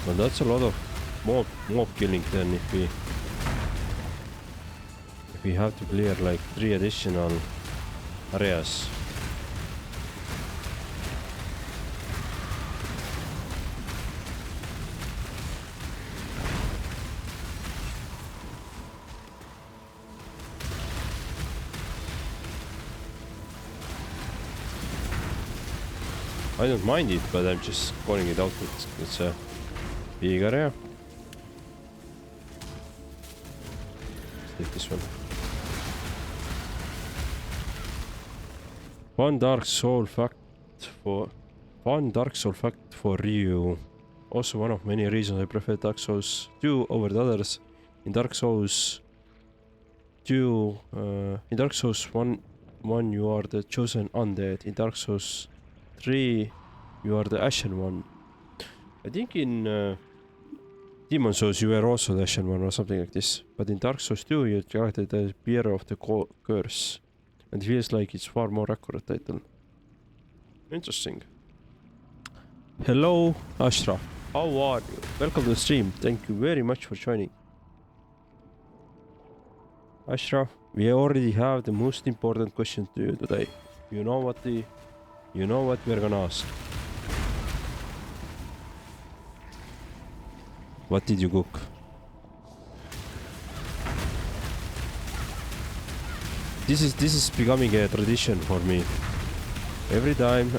Well, that's a lot of mob killing then if we have to clear like 3 additional areas. I don't mind it, but I'm just calling it out. It's a big area. Let's take this one. Fun Dark Soul fact for Ryu. Also one of many reasons I prefer Dark Souls 2 over the others. In Dark Souls 2, in Dark Souls 1 you are the chosen undead. In Dark Souls 3 you are the Ashen one. I think in Demon Souls you were also the Ashen one or something like this. But in Dark Souls 2 you character the Bearer of the Curse. And it feels like it's far more accurate title. Interesting. Hello Ashraf, how are you? Welcome to the stream. Thank you very much for joining. Ashraf, we already have the most important question to you today. You know what we're gonna ask. What did you cook? This is becoming a tradition for me. Every time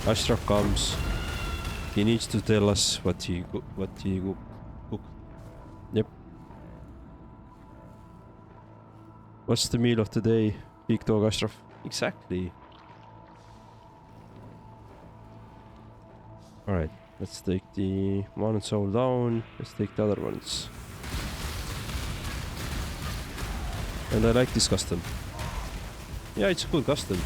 Ashraf comes, he needs to tell us what he cooked. Yep. What's the meal of the day, Big Dog Ashraf? Exactly. Alright, let's take the one soul down. Let's take the other ones. And I like this custom. Yeah, it's a cool custom.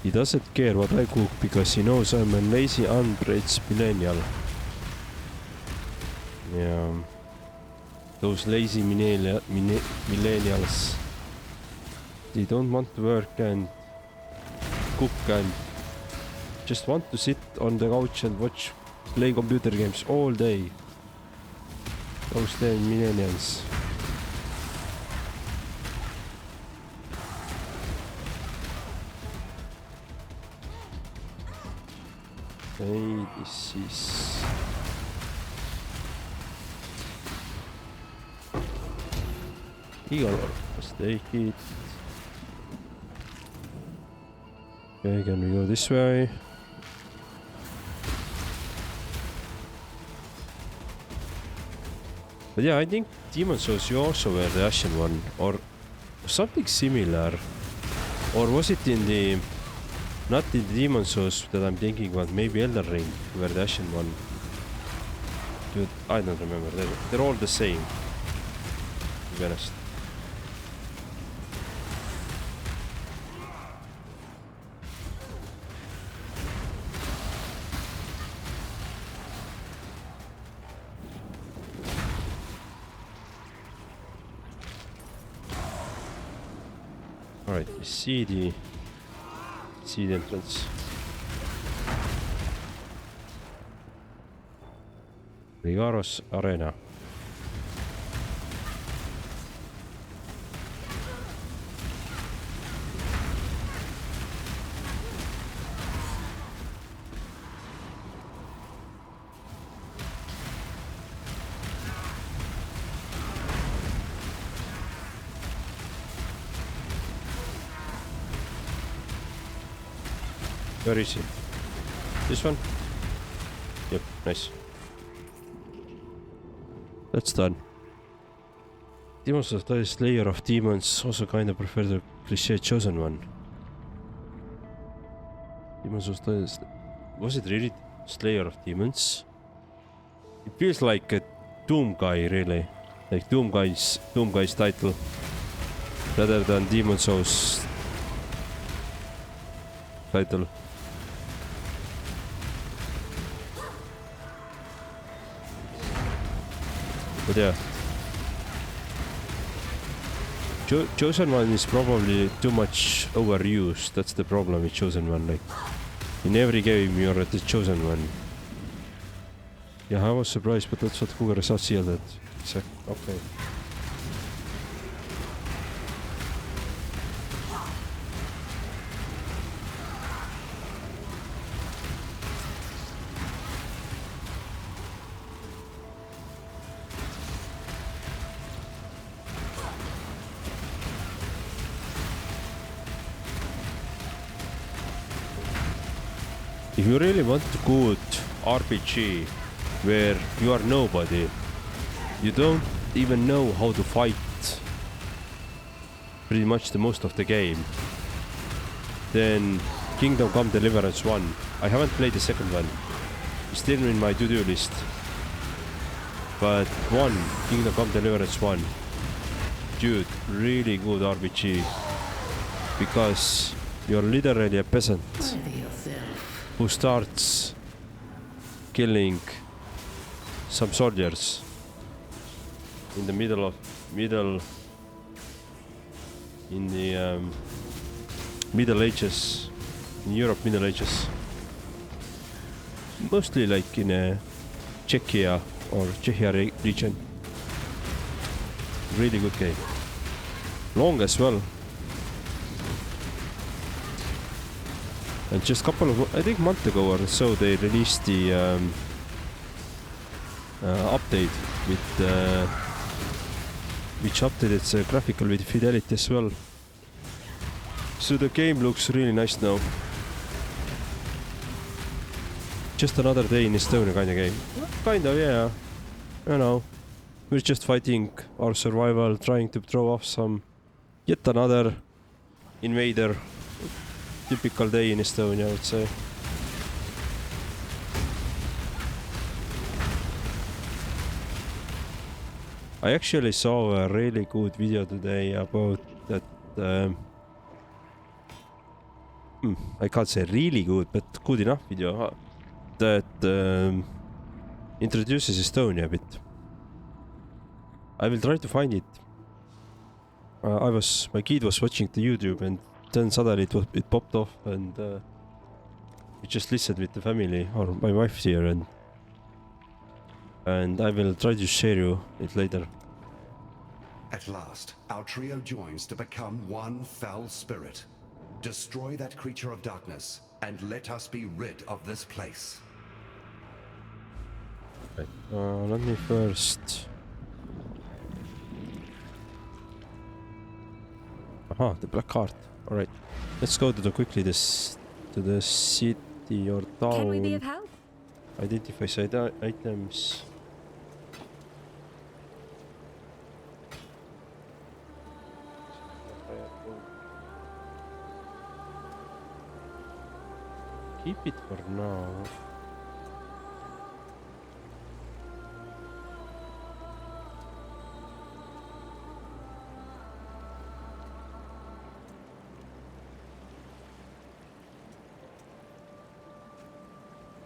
He doesn't care what I cook because he knows I'm a lazy, unbridged millennial. Yeah. Those lazy millennials. They don't want to work and cook and just want to sit on the couch and play computer games all day. Those damn millennials. Okay, this is... Eagle, let's take it. Okay, can we go this way? But yeah, I think Demon Souls you also were the Ashen one, or something similar. Or was it in the... Not in the Demon Souls that I'm thinking about, maybe Elden Ring, were the Ashen one. Dude, I don't remember, they're all the same, to be honest. Alright, we see the entrance. Rigaros Arena. Where is he? This one? Yep, nice. That's done. Demons of the Slayer of Demons also kind of prefer the cliché chosen one. Demons of the... Was it really Slayer of Demons? It feels like a Doom guy, really. Like Doom guy's title. Rather than Demon Souls title. But yeah. Chosen One is probably too much overused. That's the problem with Chosen One. Like in every game you're the Chosen One. Yeah, I was surprised, but that's what Cougar said here. That it's like, okay. If you really want a good RPG where you are nobody, you don't even know how to fight pretty much the most of the game, then Kingdom Come Deliverance 1. I haven't played the second one. It's still in my to-do list. But Kingdom Come Deliverance 1. Dude, really good RPG. Because you're literally a peasant who starts killing some soldiers in the Middle Ages, in Europe Middle Ages, mostly like in Czechia or Czechia region. Really good game, long as well. And just a couple of, I think, month ago or so, they released the update with which updated the graphical with fidelity as well. So the game looks really nice now. Just another day in Estonia kind of game. Kind of, yeah. You know, we're just fighting our survival, trying to throw off some yet another invader. Typical day in Estonia, I would say. I actually saw a really good video today about that. I can't say really good, but good enough video that introduces Estonia a bit. I will try to find it. My kid was watching the YouTube and then suddenly it popped off, and we just listened with the family, or my wife's here, and I will try to share you it later. At last, our trio joins to become one foul spirit. Destroy that creature of darkness, and let us be rid of this place. Okay. Let me first. Aha, the black card. All right, let's go to the city or town. Can we be of help? Identify side items. Keep it for now.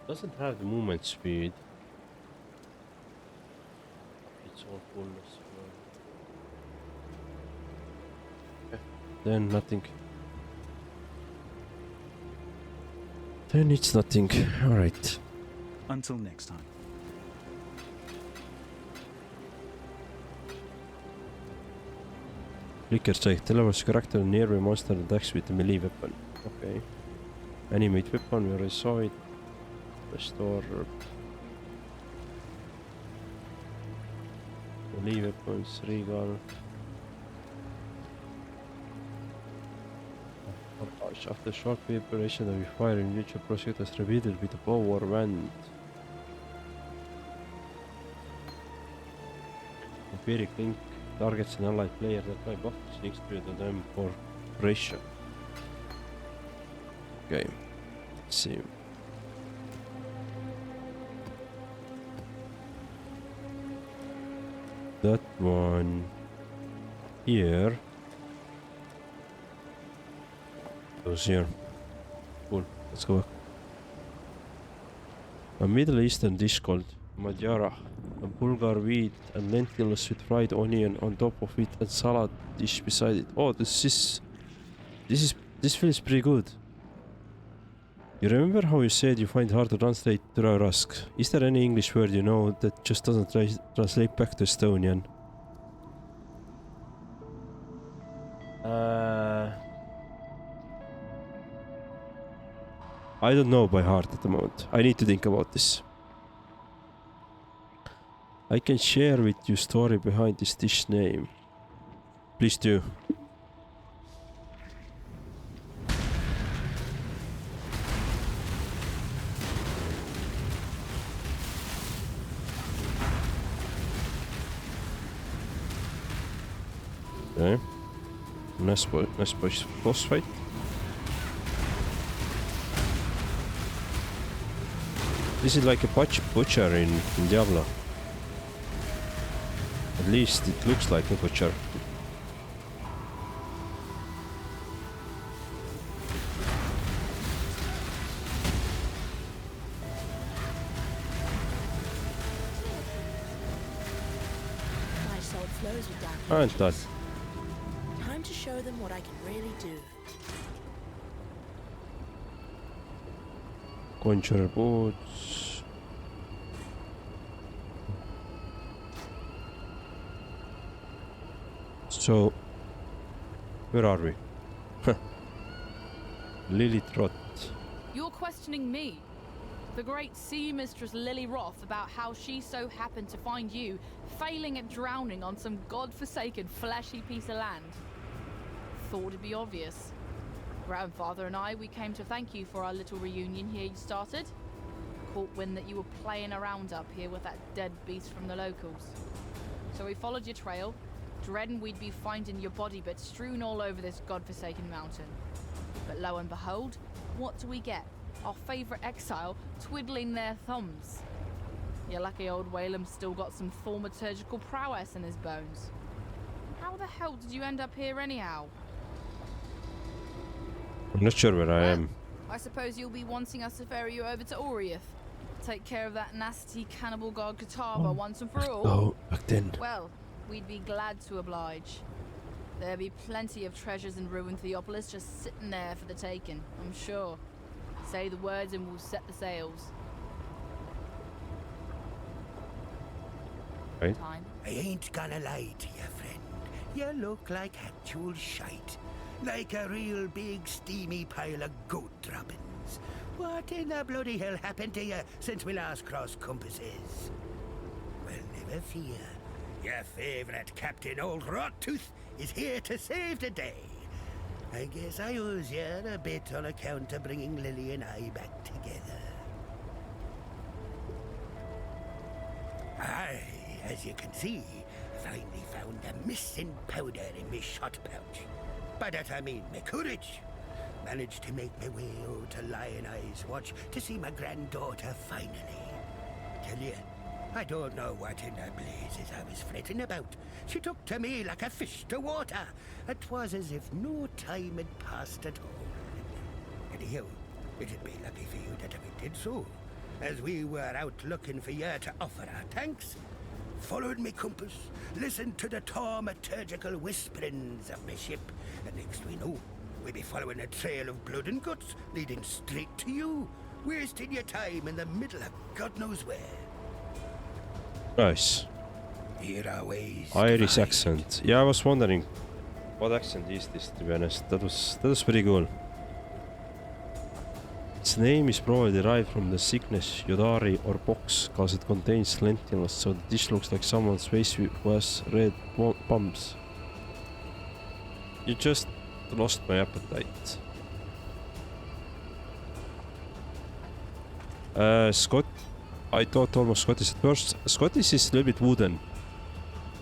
Doesn't have the movement speed. It's all full as well. Okay. Then nothing. Then it's nothing. Alright. Until next time. Flicker strike. Teleports character nearby monster attacks with a melee weapon. Okay. Animate weapon, we already saw it. Restore. Melee weapons, regal. After short preparation of fire in mutual prosecutors repeated with a bow or wand. Vampiric link targets an allied player that by buffs links to them for pressure. Okay, let's see. That one here. Goes here. Cool, let's go back. A Middle Eastern dish called Madjara, a Bulgar wheat and lentils with fried onion on top of it and salad dish beside it. Oh, this feels pretty good. You remember how you said you find it hard to translate Rusk? Is there any English word you know that just doesn't translate back to Estonian? I don't know by heart at the moment. I need to think about this. I can share with you story behind this dish name. Please do. Okay. Nice boss fight. This is like a butcher in Diablo. At least it looks like a butcher. My soul flows with dark Aren't that? Time to show them what I can really do. Conjurer boots. So, where are we? Lily Trot. You're questioning me, the great sea mistress Lily Roth, about how she so happened to find you failing at drowning on some god-forsaken fleshy piece of land. Thought it'd be obvious. Grandfather and we came to thank you for our little reunion here you started. Caught wind that you were playing around up here with that dead beast from the locals. So we followed your trail, dreading we'd be finding your body bits strewn all over this godforsaken mountain. But lo and behold, what do we get? Our favourite exile twiddling their thumbs. Your lucky old Whalem's still got some thaumaturgical prowess in his bones. How the hell did you end up here anyhow? I'm not sure where I am. I suppose you'll be wanting us to ferry you over to Oriath. Take care of that nasty cannibal god Katava once and for all. Oh, back then. Well, we'd be glad to oblige. There'll be plenty of treasures in ruined Theopolis just sitting there for the taking, I'm sure. Say the words and we'll set the sails. Right. Time. I ain't gonna lie to you, friend. You look like actual shite. Like a real big steamy pile of goat droppings. What in the bloody hell happened to you since we last crossed compasses? Well, never fear. Your favourite Captain Old Rottooth is here to save the day. I guess I owes you a bit on account of bringing Lily and I back together. Aye, as you can see, I finally found the missing powder in my shot pouch. By that I mean my courage. Managed to make my way over to Lion Eyes Watch to see my granddaughter finally. Tell you, I don't know what in the blazes I was fretting about. She took to me like a fish to water. It was as if no time had passed at all. Anyhow, it'd be lucky for you that we did so, as we were out looking for you to offer our thanks. Followed me compass, listened to the thaumaturgical whisperings of my ship, and next we know, we'll be following a trail of blood and guts leading straight to you, wasting your time in the middle of God knows where. Nice. Here our ways Irish divide. accent. Yeah, I was wondering what accent is this, to be honest. That was pretty cool. Its name is probably derived from the sickness Yodari or pox, cause it contains lentils, so the dish looks like someone's face who has red bumps. You just lost my appetite. Scott, I thought almost Scottish at first. Scottish is a little bit wooden,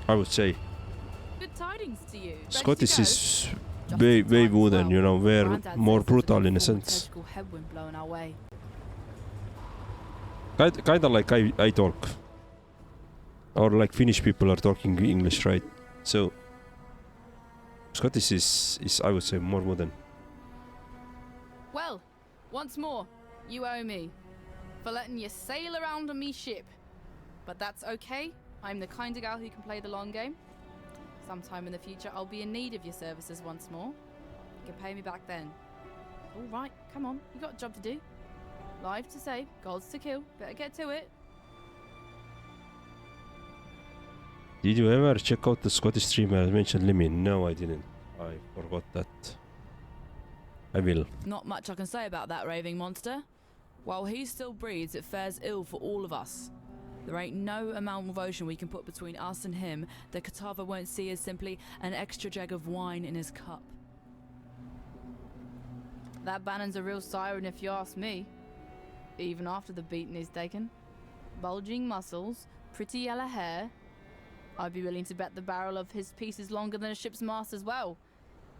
I would say. Good tidings to you. Scottish is way wooden, you know, we're more brutal in a sense. Headwind blowing our way. Kinda like I talk. Or like Finnish people are talking English, right? So Scottish is I would say more wooden. Well, once more, you owe me. For letting you sail around on me ship. But that's okay. I'm the kind of gal who can play the long game. Sometime in the future, I'll be in need of your services once more. You can pay me back then. All right, come on. You got a job to do. Lives to save, gods to kill. Better get to it. Did you ever check out the Scottish streamer that mentioned Limmy? No, I didn't. I forgot that. I will. Not much I can say about that raving monster. While he still breathes, it fares ill for all of us. There ain't no amount of ocean we can put between us and him that Kitava won't see as simply an extra jug of wine in his cup. That Bannon's a real siren if you ask me. Even after the beating he's taken. Bulging muscles, pretty yellow hair. I'd be willing to bet the barrel of his piece is longer than a ship's mast as well,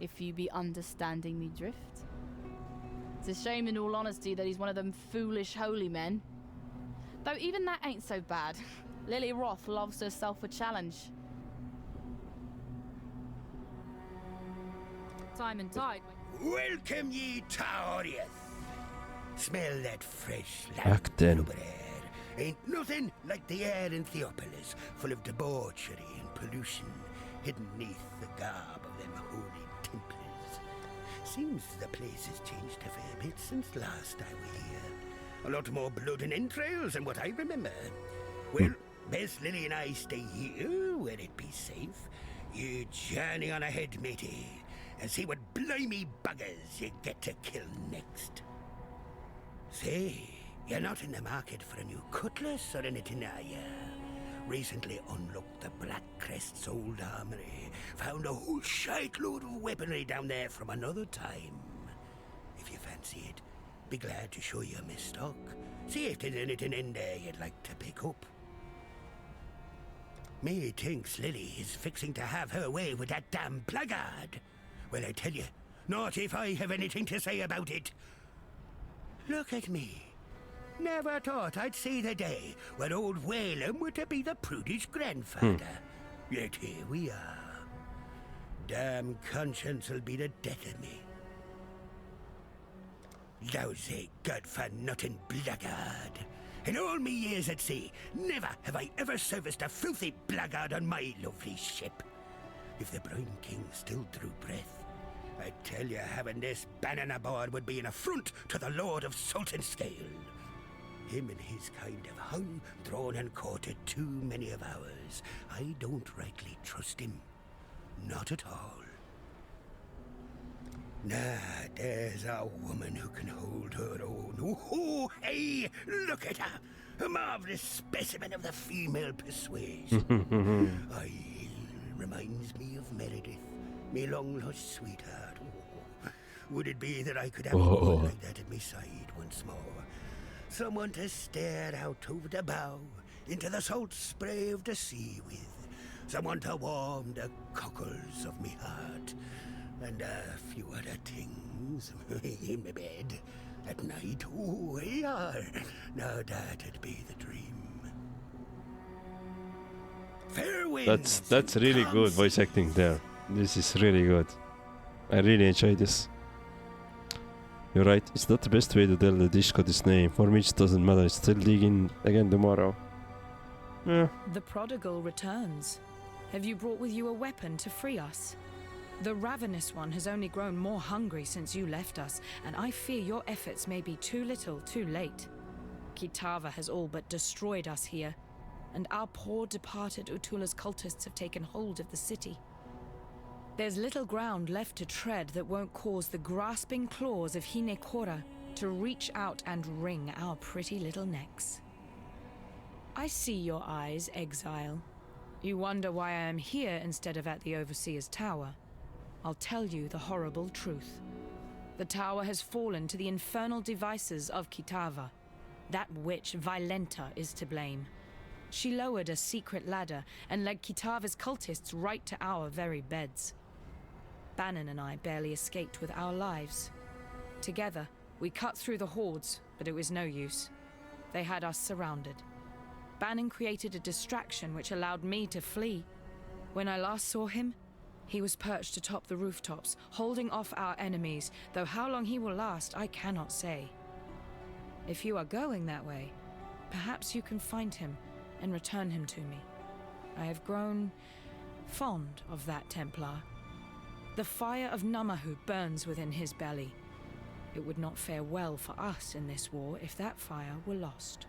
if you be understanding me drift. It's a shame in all honesty that he's one of them foolish holy men. Though even that ain't so bad. Lily Roth loves herself a challenge. Time and tide. Welcome ye to Oriath. Smell that fresh Back then. air. Ain't nothing like the air in Theopolis, full of debauchery and pollution, hidden neath the garb of them holy Templars. Seems the place has changed a fair bit since last I were here. A lot more blood and entrails than what I remember. Well, best Lily and I stay here, where it be safe. You journey on ahead, matey, and see what blimey buggers you get to kill next. Say, you're not in the market for a new cutlass or anything, are ya? Recently unlocked the Black Crest's old armory. Found a whole shite-load of weaponry down there from another time. If you fancy it, be glad to show you my stock. See if there's anything in there you'd like to pick up. Me thinks Lily is fixing to have her way with that damn blackguard. Well, I tell you, not if I have anything to say about it. Look at me. Never thought I'd see the day when old Whalem were to be the prudish grandfather. Yet here we are. Damn conscience will be the death of me. Lousy, good-for-nothing blackguard. In all me years at sea, never have I ever serviced a filthy blackguard on my lovely ship. If the Brine King still drew breath, I tell you, having this Bannon aboard would be an affront to the Lord of Salt and Scale. Him and his kind have hung, drawn, and courted too many of ours. I don't rightly trust him. Not at all. Nah, there's a woman who can hold her own. Oh, hey, look at her. A marvelous specimen of the female persuasion. Reminds me of Meredith, me long-lost sweetheart. Oh, would it be that I could have a woman like that at my side once more? Someone to stare out over the bow into the salt spray of the sea with. Someone to warm the cockles of me heart. And a few other things in my bed at night. Oh, yeah. Now that'd be the dream. Fair winds. That's really good voice acting there. This is really good. I really enjoy this. You're right, it's not the best way to tell the dish god its name. For me it doesn't matter, it's still digging again tomorrow. Yeah. The prodigal returns. Have you brought with you a weapon to free us? The ravenous one has only grown more hungry since you left us, and I fear your efforts may be too little, too late. Kitava has all but destroyed us here, and our poor departed Utula's cultists have taken hold of the city. There's little ground left to tread that won't cause the grasping claws of Hinekora to reach out and wring our pretty little necks. I see your eyes, Exile. You wonder why I am here instead of at the Overseer's Tower. I'll tell you the horrible truth. The tower has fallen to the infernal devices of Kitava. That witch, Violenta, is to blame. She lowered a secret ladder and led Kitava's cultists right to our very beds. Bannon and I barely escaped with our lives. Together, we cut through the hordes, but it was no use. They had us surrounded. Bannon created a distraction which allowed me to flee. When I last saw him, he was perched atop the rooftops, holding off our enemies, though how long he will last, I cannot say. If you are going that way, perhaps you can find him and return him to me. I have grown fond of that Templar. The fire of Namahu burns within his belly. It would not fare well for us in this war if that fire were lost.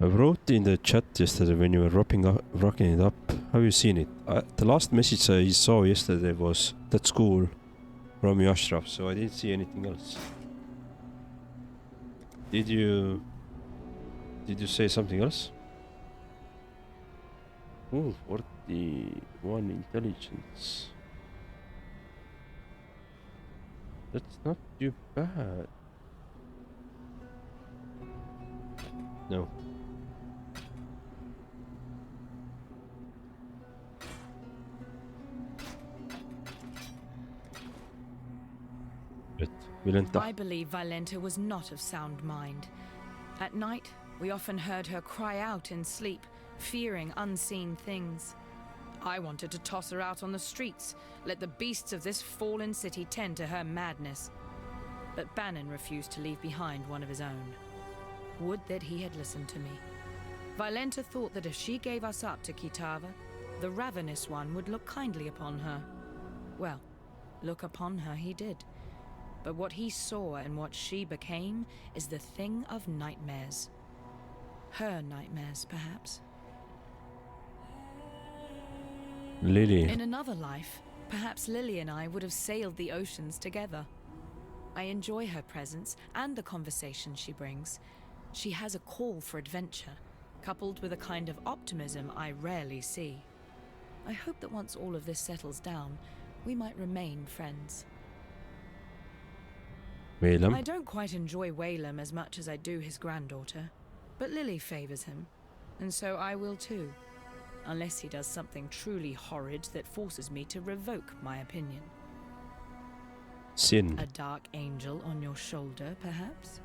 I wrote in the chat yesterday when you were rocking it up. Have you seen it? The last message I saw yesterday was "That's cool" from you, Ashraf. So I didn't see anything else. Did you say something else? Ooh, 41 intelligence. That's not too bad. No. I believe Vailenta was not of sound mind. At night, we often heard her cry out in sleep, fearing unseen things. I wanted to toss her out on the streets, let the beasts of this fallen city tend to her madness. But Bannon refused to leave behind one of his own. Would that he had listened to me. Vailenta thought that if she gave us up to Kitava, the Ravenous One would look kindly upon her. Well, look upon her he did. But what he saw and what she became is the thing of nightmares. Her nightmares, perhaps. Lily. In another life, perhaps Lily and I would have sailed the oceans together. I enjoy her presence and the conversation she brings. She has a call for adventure, coupled with a kind of optimism I rarely see. I hope that once all of this settles down, we might remain friends. Whalem. I don't quite enjoy Whalem as much as I do his granddaughter, but Lily favors him, and so I will too, unless he does something truly horrid that forces me to revoke my opinion. Sin. A dark angel on your shoulder, perhaps?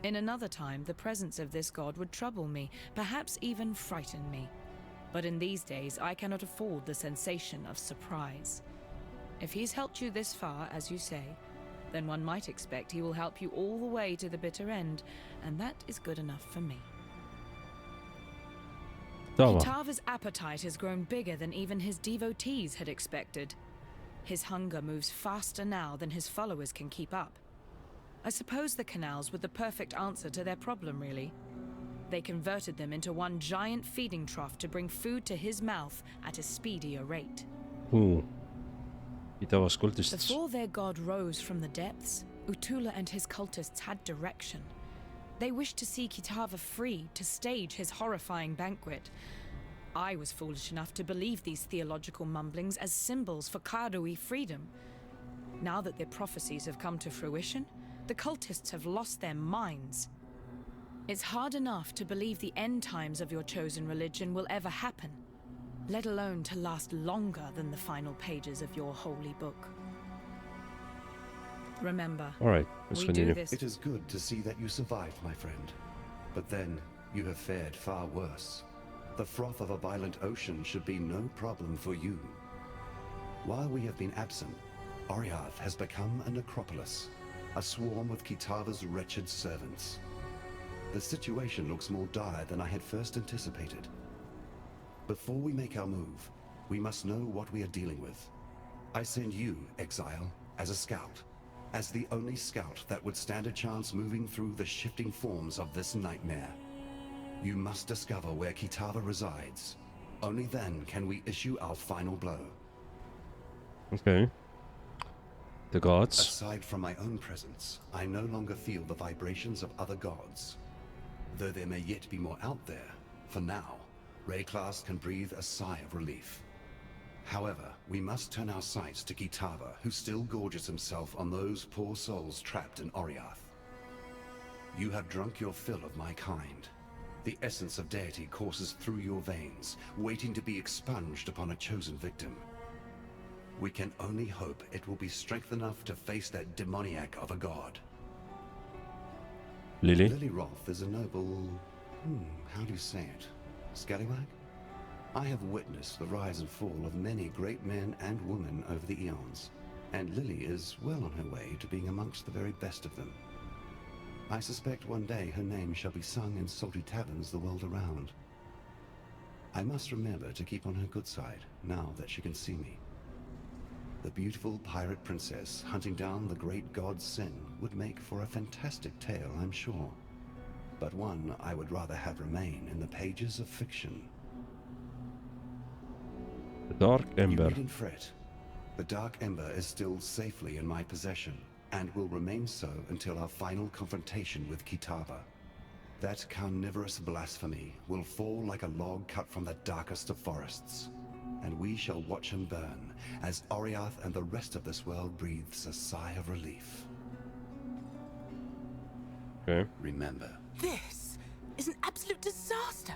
In another time, the presence of this god would trouble me, perhaps even frighten me. But in these days, I cannot afford the sensation of surprise. If he's helped you this far, as you say, then one might expect he will help you all the way to the bitter end, and that is good enough for me. Kitava's appetite has grown bigger than even his devotees had expected. His hunger moves faster now than his followers can keep up. I suppose the canals were the perfect answer to their problem, really. They converted them into one giant feeding trough to bring food to his mouth at a speedier rate. Before their god rose from the depths, Utula and his cultists had direction. They wished to see Kitava free to stage his horrifying banquet. I was foolish enough to believe these theological mumblings as symbols for Karui freedom. Now that their prophecies have come to fruition, the cultists have lost their minds. It's hard enough to believe the end times of your chosen religion will ever happen, let alone to last longer than the final pages of your holy book. Remember, alright, let's continue. It is good to see that you survived, my friend. But then, you have fared far worse. The froth of a violent ocean should be no problem for you. While we have been absent, Oriath has become a necropolis, a swarm of Kitava's wretched servants. The situation looks more dire than I had first anticipated. Before we make our move, we must know what we are dealing with. I send you, Exile, as a scout. As the only scout that would stand a chance moving through the shifting forms of this nightmare. You must discover where Kitava resides. Only then can we issue our final blow. Okay. The gods. Aside from my own presence, I no longer feel the vibrations of other gods. Though there may yet be more out there, for now, Rayclass can breathe a sigh of relief. However, we must turn our sights to Kitava, who still gorges himself on those poor souls trapped in Oriath. You have drunk your fill of my kind. The essence of deity courses through your veins, waiting to be expunged upon a chosen victim. We can only hope it will be strength enough to face that demoniac of a god. Lily? Lily Roth is a noble... how do you say it? Scallywag? I have witnessed the rise and fall of many great men and women over the eons, and Lily is well on her way to being amongst the very best of them. I suspect one day her name shall be sung in salty taverns the world around. I must remember to keep on her good side, now that she can see me. The beautiful pirate princess hunting down the great god Sin would make for a fantastic tale, I'm sure. But one I would rather have remain in the pages of fiction. The Dark Ember. You needn't fret. The Dark Ember is still safely in my possession, and will remain so until our final confrontation with Kitava. That carnivorous blasphemy will fall like a log cut from the darkest of forests, and we shall watch him burn as Oriath and the rest of this world breathes a sigh of relief. Okay. Remember, This is an absolute disaster.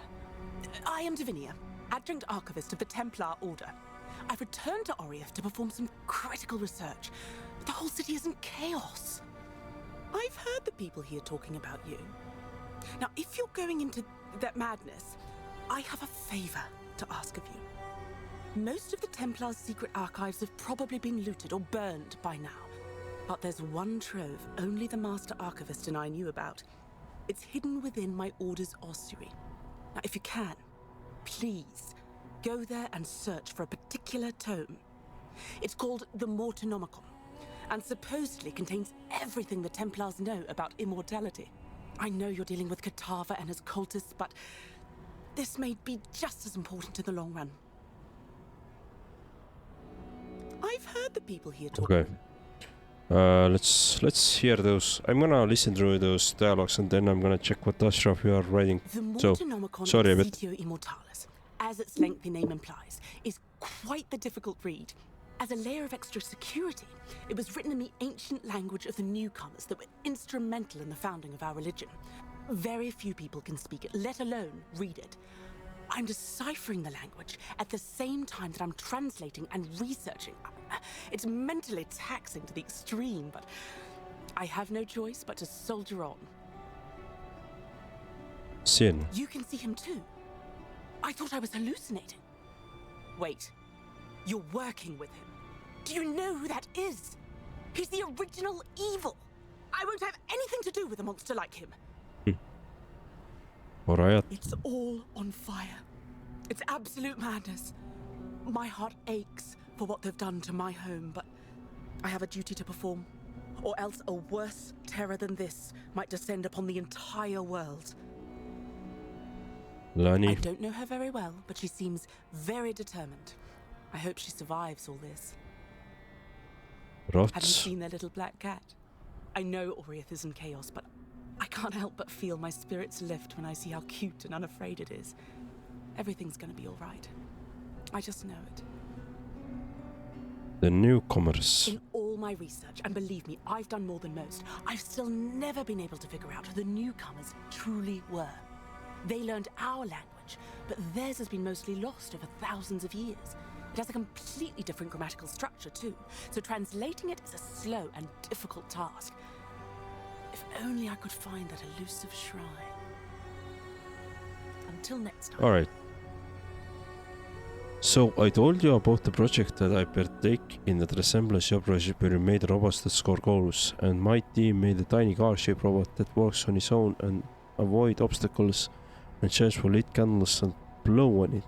I am Divinia, Adjunct Archivist of the Templar Order. I've returned to Oriath to perform some critical research. The whole city is in chaos. I've heard the people here talking about you. Now, if you're going into that madness, I have a favor to ask of you. Most of the Templar's secret archives have probably been looted or burned by now. But there's one trove only the Master Archivist and I knew about. It's hidden within my Order's ossuary. Now, if you can, please, go there and search for a particular tome. It's called the Mortonomicon, and supposedly contains everything the Templars know about immortality. I know you're dealing with Kitava and his cultists, but this may be just as important in the long run. I've heard the people here talking. Okay. Let's hear those. I'm gonna listen through those dialogues and then I'm gonna check what Ashraf you are writing. The So, Mortonomicon sorry a of bit. Sitio Immortalis, as its lengthy name implies, is quite the difficult read. As a layer of extra security, it was written in the ancient language of the newcomers that were instrumental in the founding of our religion. Very few people can speak it, let alone read it. I'm deciphering the language at the same time that I'm translating and researching. It's mentally taxing to the extreme, but I have no choice but to soldier on. Sin. You can see him too. I thought I was hallucinating. Wait, you're working with him. Do you know who that is? He's the original evil. I won't have anything to do with a monster like him. Alright. It's all on fire. It's absolute madness. My heart aches for what they've done to my home, but I have a duty to perform, or else a worse terror than this might descend upon the entire world. I Lani. don't know her very well, but she seems very determined. I hope she survives all this. Have you Rots. seen their little black cat? I know Oriath is in chaos, but I can't help but feel my spirits lift when I see how cute and unafraid it is. Everything's gonna be all right. I just know it. The newcomers. In all my research, and believe me, I've done more than most, I've still never been able to figure out who the newcomers truly were. They learned our language, but theirs has been mostly lost over thousands of years. It has a completely different grammatical structure too, so translating it is a slow and difficult task. If only I could find that elusive shrine. Until next time. Alright. So I told you about the project that I partake in that resembles your project where you made robots that score goals, and my team made a tiny car-shaped robot that walks on its own and avoid obstacles and search for lit candles and blow on it.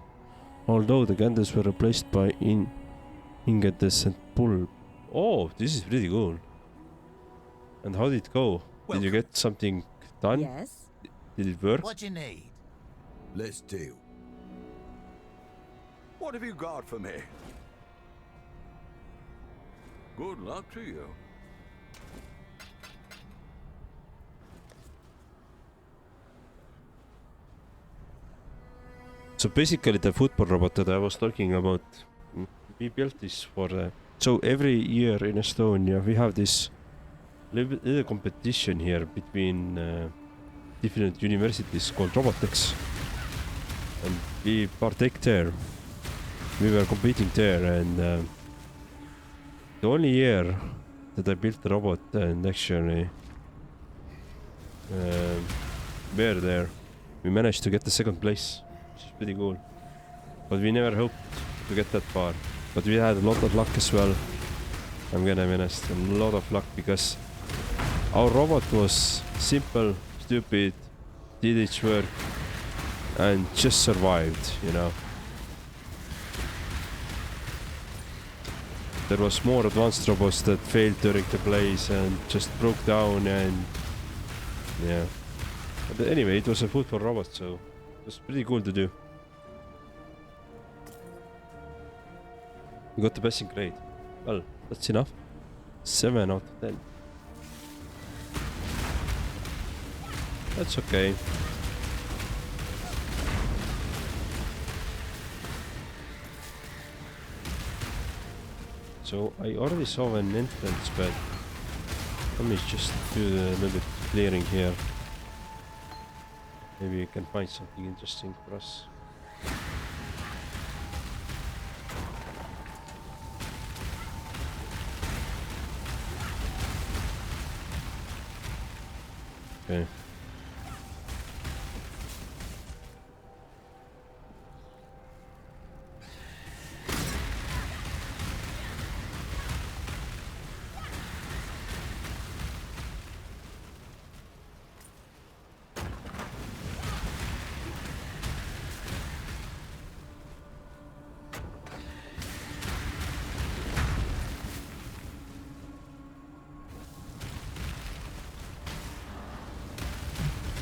Although the candles were replaced by incandescent bulb. Oh, this is pretty cool. And how did it go? Did you get something done? Yes. Did it work? What you need? Let's deal. What have you got for me? Good luck to you. So basically the football robot that I was talking about, we built this for so every year in Estonia we have this little competition here between different universities called Robotics, and we partake there. We were competing there, and the only year that I built the robot and actually were there, we managed to get the second place, which is pretty cool. But we never hoped to get that far. But we had a lot of luck as well. I'm gonna be honest, a lot of luck, because Our robot was simple, stupid, did its work, and just survived, you know. There was more advanced robots that failed during the plays and just broke down and yeah. But anyway, it was a food for robots, so it was pretty cool to do. We got the passing grade. Well, that's enough. 7 out of 10. That's okay. So I already saw an entrance, but let me just do a little bit clearing here. Maybe we can find something interesting for us. Okay.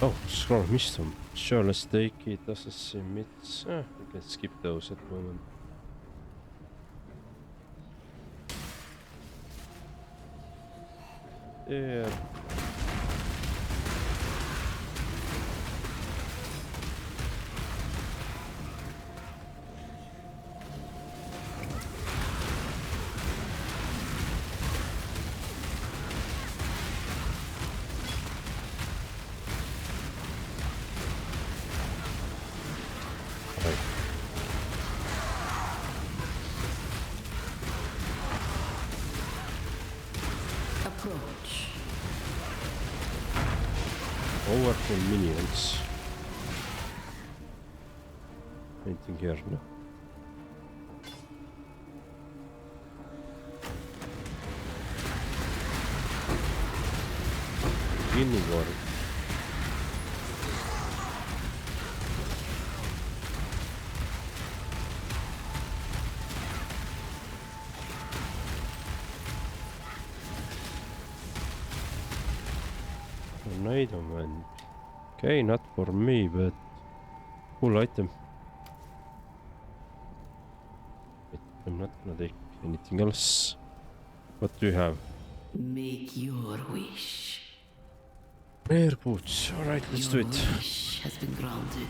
Oh, scroll missed them. Sure, let's take it as a sim. We can skip those at the moment. Yeah. Powerful minions. Anything here? No. Healing orb. Item and okay, not for me, but cool item. I'm not gonna take anything else. What do you have? Make your wish. Prayer boots. All right, let's do it. Your wish has been granted.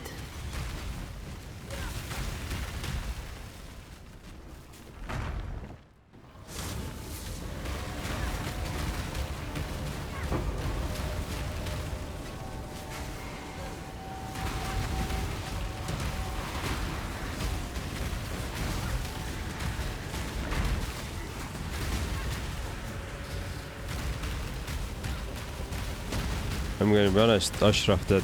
I'm gonna be honest, Ashraf, that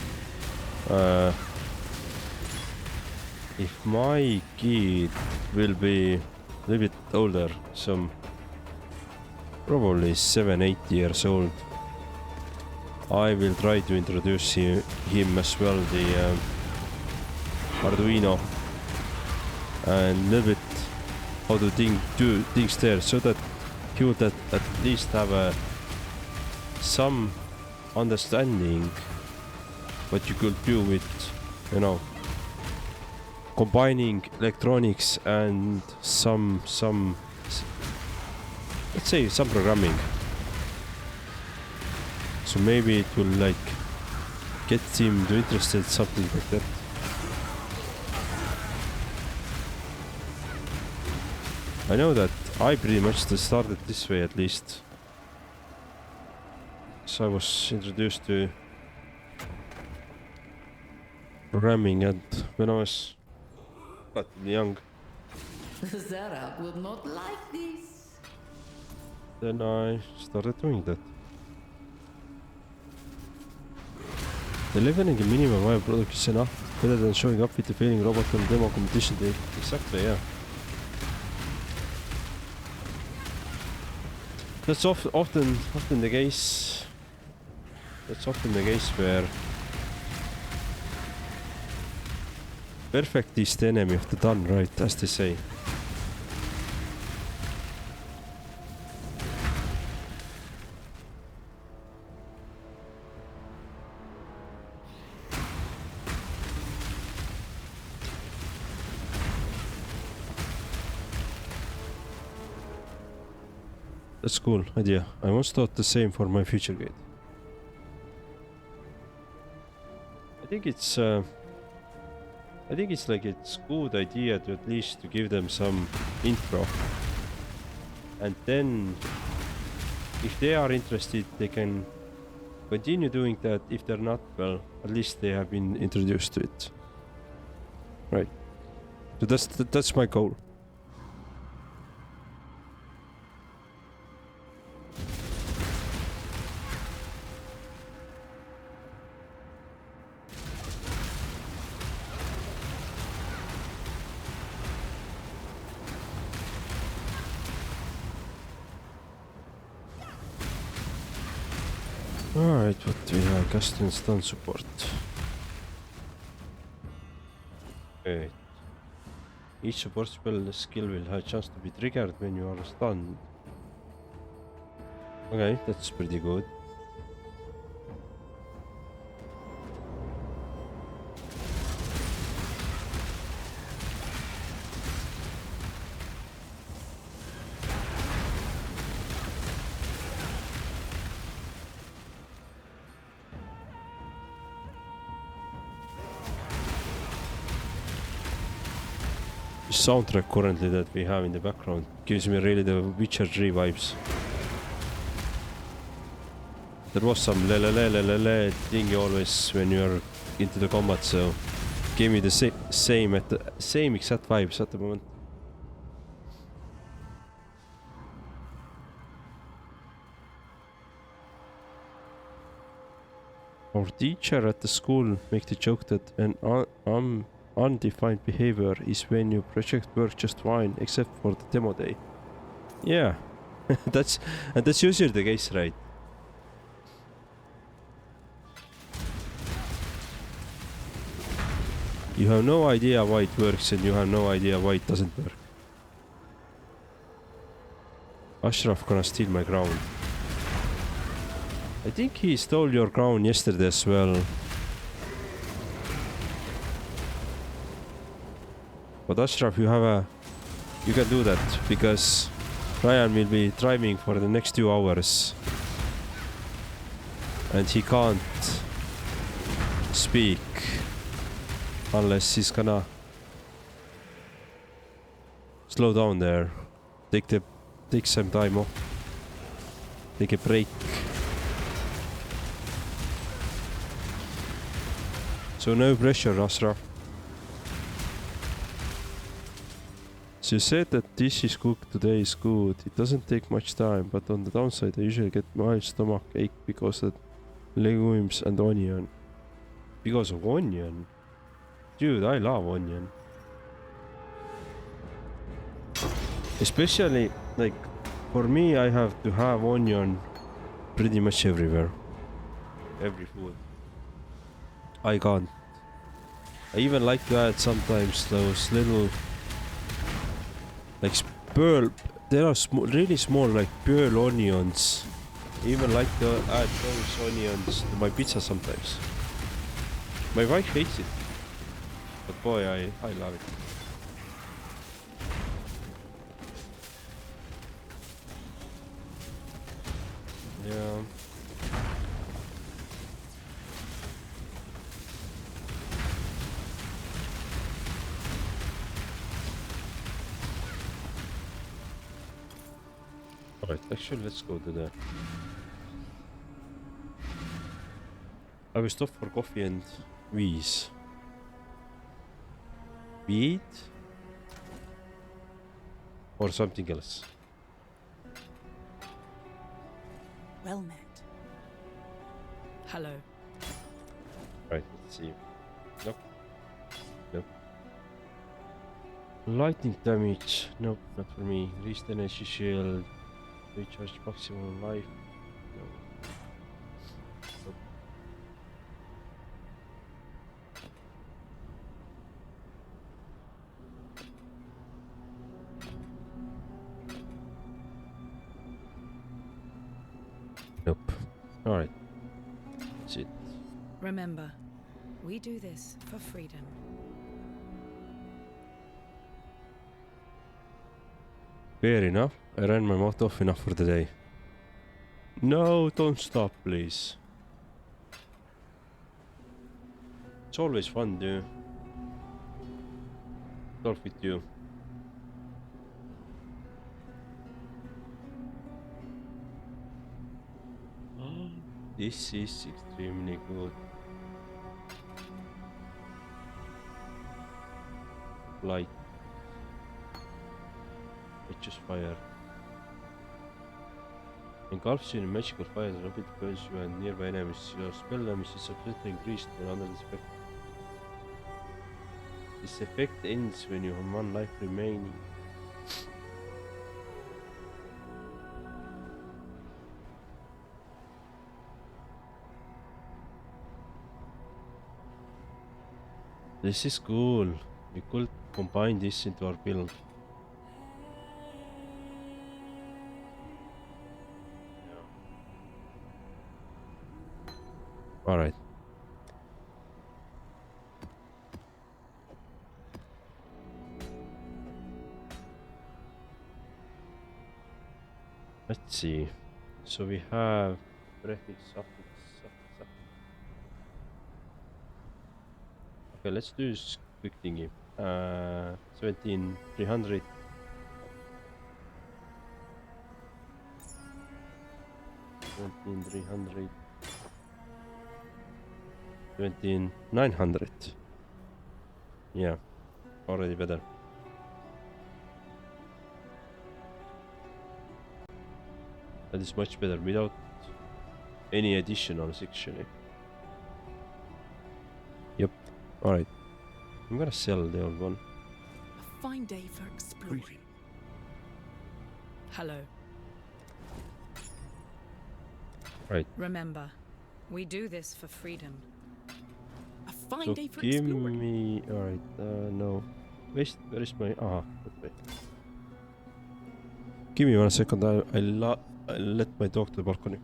if my kid will be a little bit older, some probably 7-8 years old, I will try to introduce him as well the Arduino and a little bit how to do things there, so that he would at least have some understanding what you could do with, you know, combining electronics and some let's say some programming. So maybe it will like get him to interested in something like that. I know that I pretty much started this way, at least. So I was introduced to programming when I was relatively young. Zara would not like this. Then I started doing that. Delivering a minimum viable product is enough, better than showing up with a failing robot on demo competition day. Exactly, yeah. That's often the case. that's often the case where perfect is the enemy of the done, right, as they say. That's cool idea. I once thought the same for my future gate. I think it's like it's good idea to at least to give them some intro, and then if they are interested they can continue doing that. If they're not, well, at least they have been introduced to it, right? So that's my goal. Alright, what do we have? Cast and stun support. Wait. Each support spell skill will have a chance to be triggered when you are stunned. Okay, that's pretty good. Soundtrack currently that we have in the background gives me really the Witcher 3 vibes. There was some le thing always when you're into the combat, so gave me the same exact vibes at the moment. Our teacher at the school make the joke that an undefined behavior is when your project works just fine except for the demo day. Yeah, that's usually the case, right? You have no idea why it works and you have no idea why it doesn't work. Ashraf gonna steal my crown. I think he stole your crown yesterday as well. But Ashraf, you can do that because Ryan will be driving for the next 2 hours. And he can't speak unless he's gonna slow down there. Take some time off. Take a break. So no pressure, Ashraf. So you said that dishes cooked today is good. It doesn't take much time, but on the downside I usually get mild stomach ache because of legumes and onion. Because of onion? Dude, I love onion. Especially, like, for me I have to have onion pretty much everywhere. Every food. I can't. I even like to add sometimes those little like pearl, there are really small like pearl onions. I even like to add those onions to my pizza sometimes. My wife hates it, but boy, I love it. Yeah. Alright, actually let's go to the... I will stop for coffee and wheeze. We eat? Or something else? Well met. Hello. Right, let's see. Nope. Nope. Lightning damage. Nope, not for me. Rest energy shield. Recharge maximum life. No. Nope. Nope. Alright. That's it. Remember, we do this for freedom. Fair enough. I ran my mouth off enough for the day. No, don't stop, please. It's always fun to talk with you. This is extremely good. Light. It's just fire. Engulfs you in magical fire, rapid burns you and nearby enemies. Your spell damage is substantially increased when under this effect. This effect ends when you have one life remaining. This is cool. We could combine this into our build. Alright. Let's see. So we have prefix, suffix. Okay, let's do this quick thingy. 17300. 17300. 17900. Yeah, already better. That is much better without any additionals actually. Yep. Alright. I'm gonna sell the old one. A fine day for exploring. Hello. Right. Remember, we do this for freedom. A fine So day for give exploring. me... Alright, no. Where is my... Aha, okay. Give me 1 second, I'll let my dog to the balcony.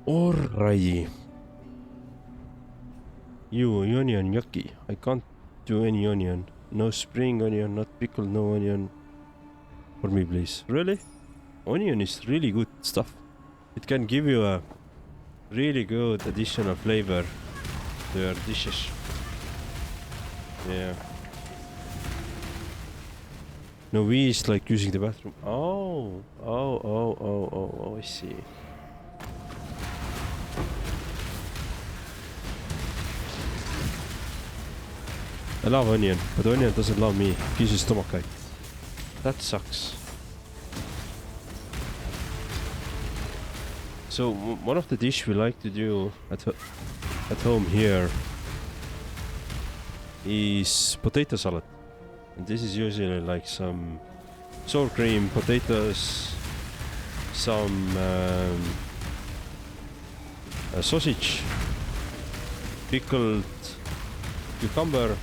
Alrighty. You onion yucky. I can't do any onion. No spring onion, not pickled, no onion. For me, please. Really? Onion is really good stuff. It can give you a really good additional flavor to your dishes. Yeah. No, we is like using the bathroom. Oh, I see. I love onion, but onion doesn't love me. It gives you stomachache. That sucks. So one of the dish we like to do at home here is potato salad, and this is usually like some sour cream, potatoes, some sausage, pickled cucumber.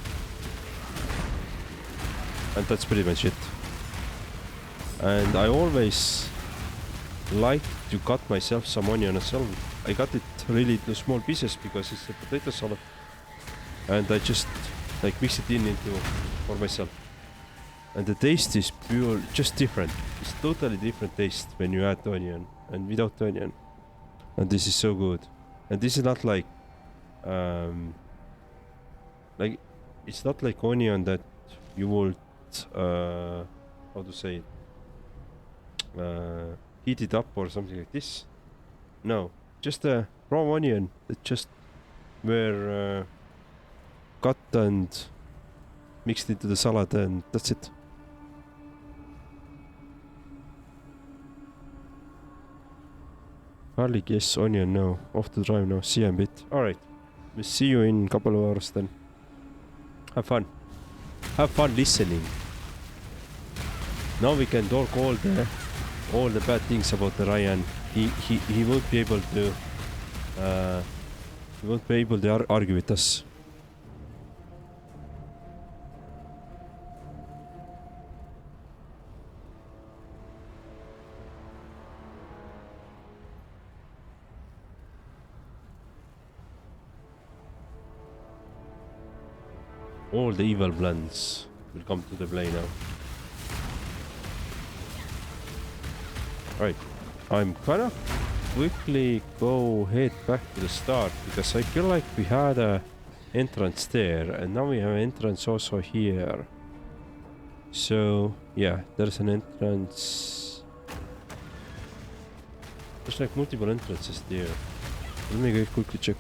And that's pretty much it. And I always like to cut myself some onion as well. I cut it really into small pieces because it's a potato salad. And I just like mix it into for myself. And the taste is pure, just different. It's totally different taste when you add onion and without onion. And this is so good. And this is not like it's not like onion that you will how to say it, heat it up or something like this. No, just a raw onion that just were cut and mixed into the salad, and that's it. Garlic, yes. Onion, no. Off the drive, no. See you in a bit. Alright, we'll see you in a couple of hours then. Have fun. Have fun listening. Now we can talk all the bad things about the Ryan. He won't be able to argue with us. All the evil plans will come to the play now. Right, I'm gonna quickly head back to the start because I feel like we had a entrance there and now we have an entrance also here. So yeah, there's an entrance. There's like multiple entrances there. Let me quickly check.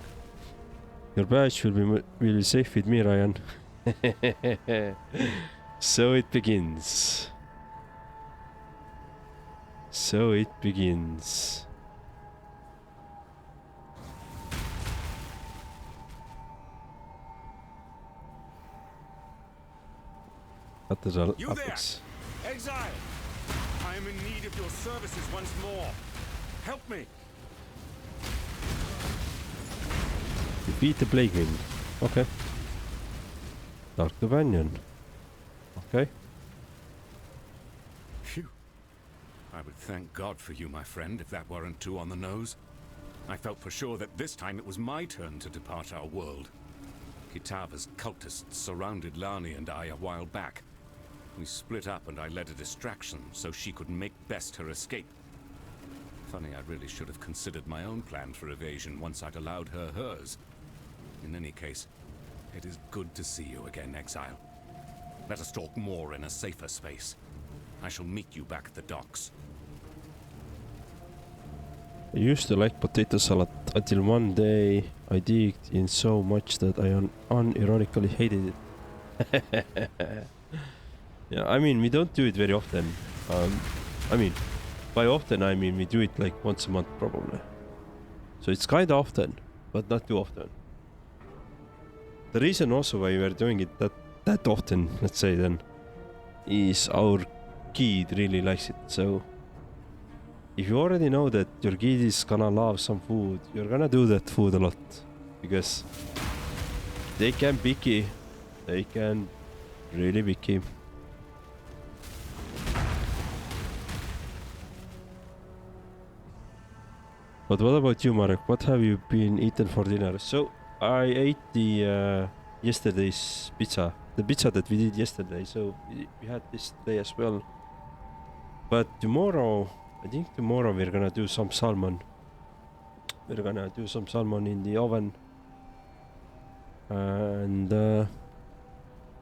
Your badge will be safe with me, Ryan. So it begins. So it begins. That is all. You there, Exile! I am in need of your services once more. Help me. Defeat the Plague Wind. Okay. Dark Companion. Okay. Phew. I would thank God for you, my friend, if that weren't too on the nose. I felt for sure that this time it was my turn to depart our world. Kitava's cultists surrounded Lani and I a while back. We split up and I led a distraction so she could make best her escape. Funny, I really should have considered my own plan for evasion once I'd allowed her hers. In any case, it is good to see you again, Exile. Let us talk more in a safer space. I shall meet you back at the docks. I used to like potato salad until one day I digged in so much that I unironically hated it. Yeah, I mean, we don't do it very often. I mean, by often I mean we do it like once a month probably. So it's kind of often, but not too often. The reason also why we're doing it that often, let's say then, is our kid really likes it. So if you already know that your kid is gonna love some food, you're gonna do that food a lot. Because they can picky. They can really picky. But what about you, Marek? What have you been eating for dinner? So I ate the yesterday's pizza. The pizza that we did yesterday. So we had this today as well. But tomorrow, I think tomorrow we're gonna do some salmon. We're gonna do some salmon in the oven. And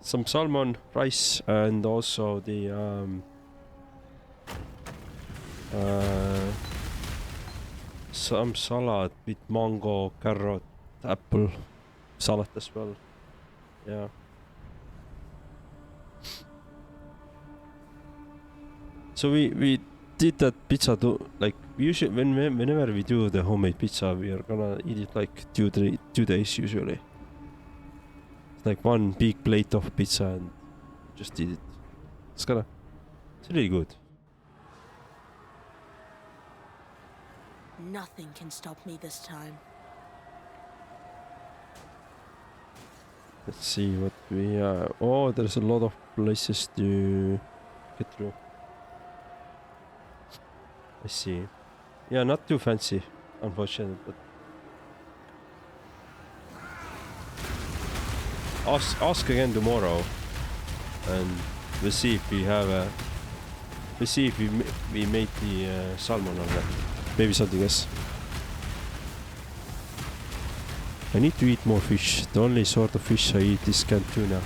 some salmon, rice, and also the some salad with mango, carrot, apple salad as well. Yeah. So we did that pizza like usually whenever we do the homemade pizza, we are gonna eat it like 2 days usually. It's like one big plate of pizza and just eat it. It's really good. Nothing can stop me this time. Let's see what we have. Oh, there's a lot of places to get through. I see. Yeah, not too fancy, unfortunately, but ask again tomorrow, and we'll see if we have a. We'll see if we made the salmon or not. Maybe something else. I need to eat more fish. The only sort of fish I eat is canned tuna.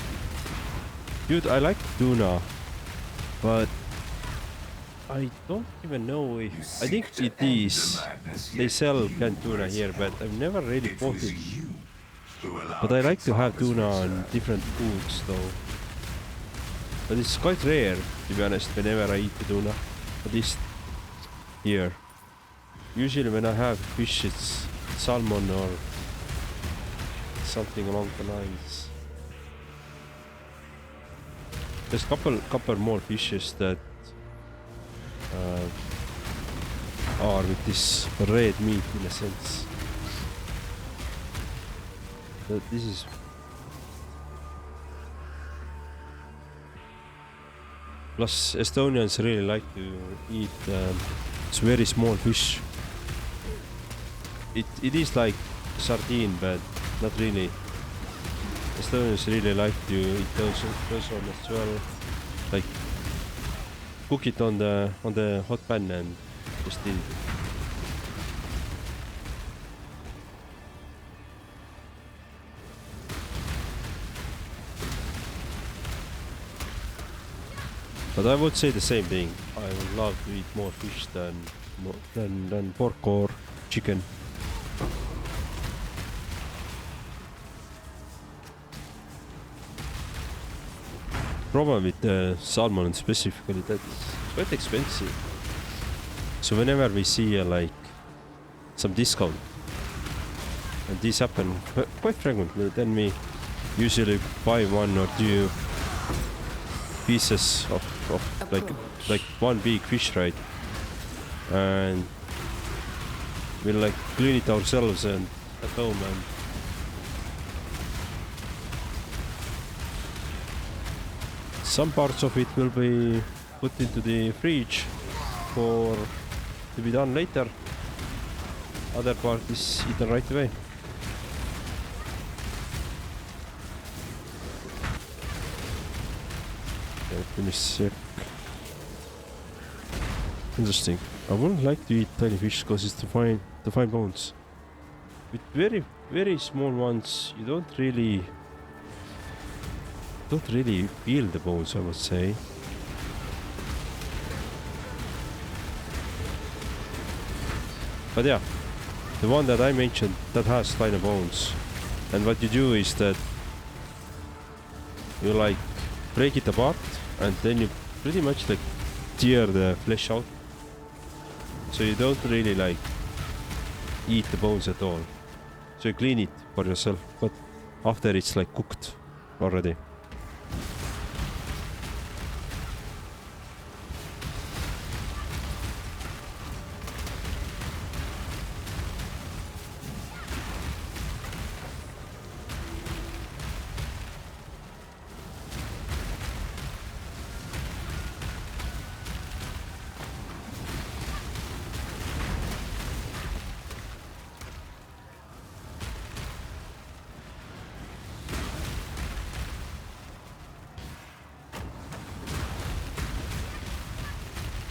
Dude, I like tuna, but I don't even know if... I think it is. They sell canned tuna here, but I've never really bought it. But I like to have tuna on different foods though. But it's quite rare, to be honest, whenever I eat the tuna. At least here. Usually when I have fish, it's salmon or something along the lines. There's couple more fishes that are with this red meat in a sense. But this is plus Estonians really like to eat it's very small fish. It is like sardine, but not really. Estonians really like to eat those one as well. Like cook it on the hot pan and just eat it. But I would say the same thing. I would love to eat more fish than pork or chicken. Problem with the salmon specifically that it's quite expensive. So whenever we see like some discount, and this happen quite frequently, then we usually buy 1 or 2 pieces of like one big fish, right? And we'll like clean it ourselves and at home, and some parts of it will be put into the fridge for to be done later. Other part is eaten right away. Finish. Interesting. I wouldn't like to eat tiny fish because it's to find bones. With very small ones, you don't really feel the bones, I would say. But yeah, the one that I mentioned that has tiny bones, and what you do is that you like break it apart, and then you pretty much like tear the flesh out. So you don't really like eat the bones at all. So you clean it for yourself, but after it's like cooked already.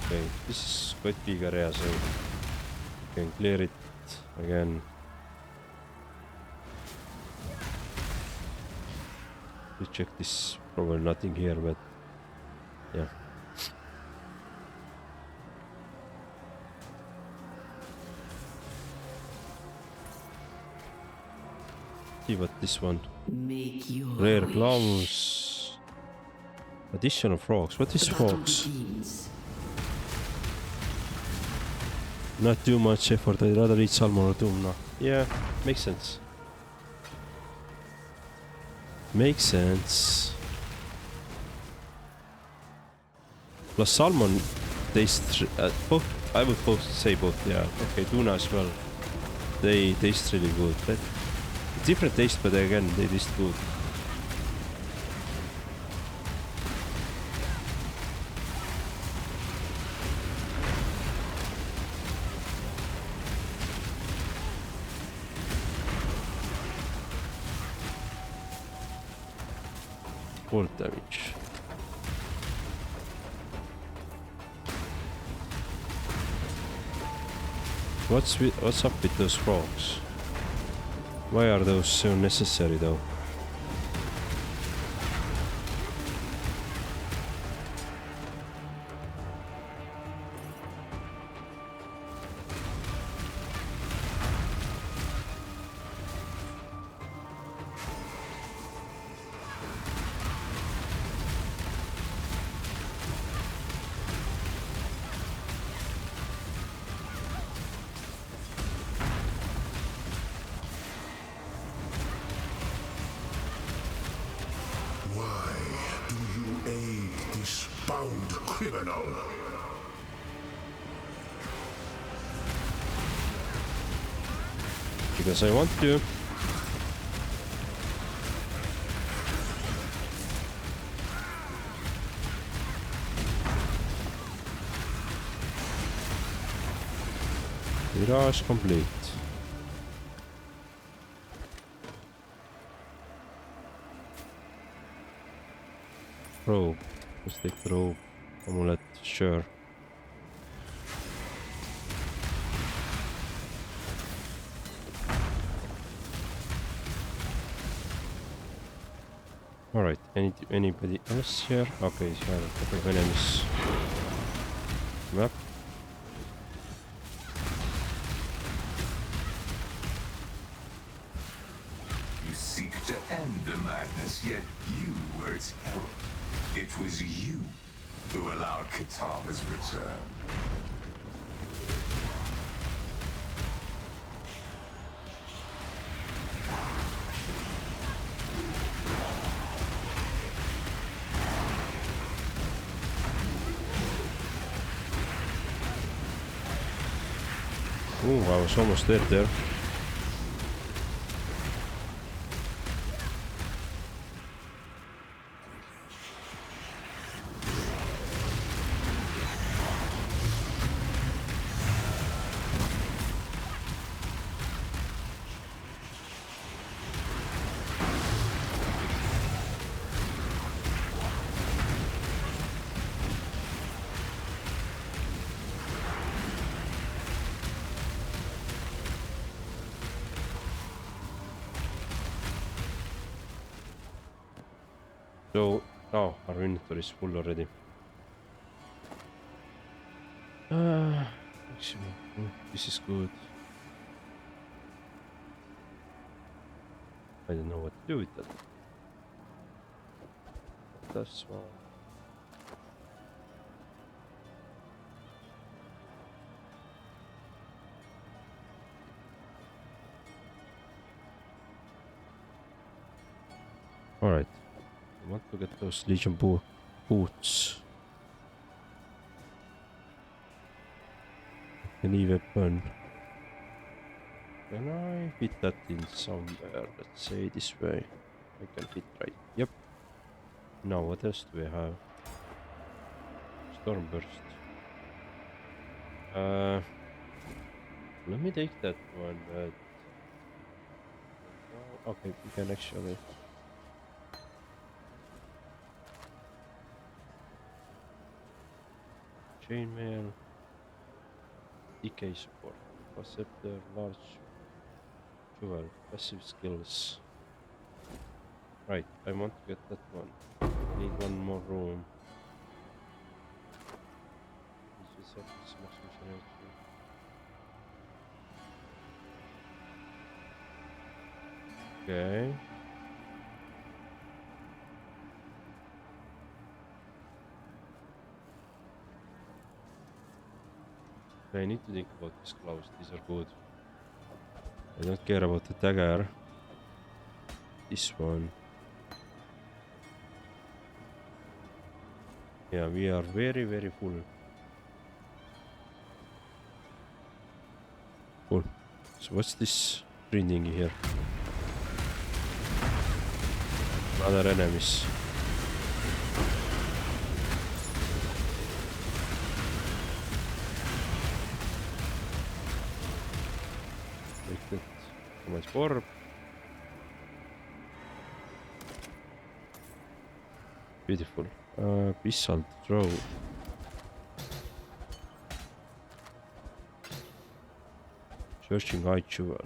Okay, this is quite big area, so you can clear it again. We check this, probably nothing here, but yeah. See what this one. Make your Rare wish. gloves. Additional frogs. What is frogs? Not too much effort. I'd rather eat salmon or tuna. Yeah, makes sense. Makes sense. Plus salmon tastes both. I would both say both. Yeah. Okay, tuna as well. They taste really good. But different taste, but again, they taste good. Full damage. What's up with those frogs? Why are those so necessary though? Criminal. Because I want to. Mirage complete. Probe. Let's take probe. Amulet. Sure. Alright, anybody else here? Okay, yeah, a couple of enemies. Map. You seek to end the madness, yet you were its herald. It was you who allowed Kitava's return. Ooh, I was almost dead there. So, oh, our inventory is full already. Actually, this is good. I don't know what to do with that. That's one. All right. I want to get those Legion boots. Any weapon. Can I fit that in somewhere? Let's say this way. I can fit right. Yep. Now what else do we have? Stormburst. Let me take that one. Okay, we can actually. Chainmail, decay support, Perceptor, large jewel, passive skills. Right, I want to get that one. Need one more room. Okay. I need to think about these gloves, these are good. I don't care about the dagger. This one. Yeah, we are very, very full. Cool. So what's this green here? Other enemies. Too much orb. Beautiful. Bissalt throw. Searching eye jewel.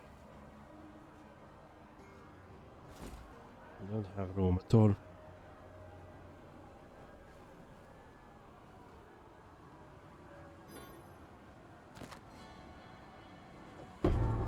I don't have room at all.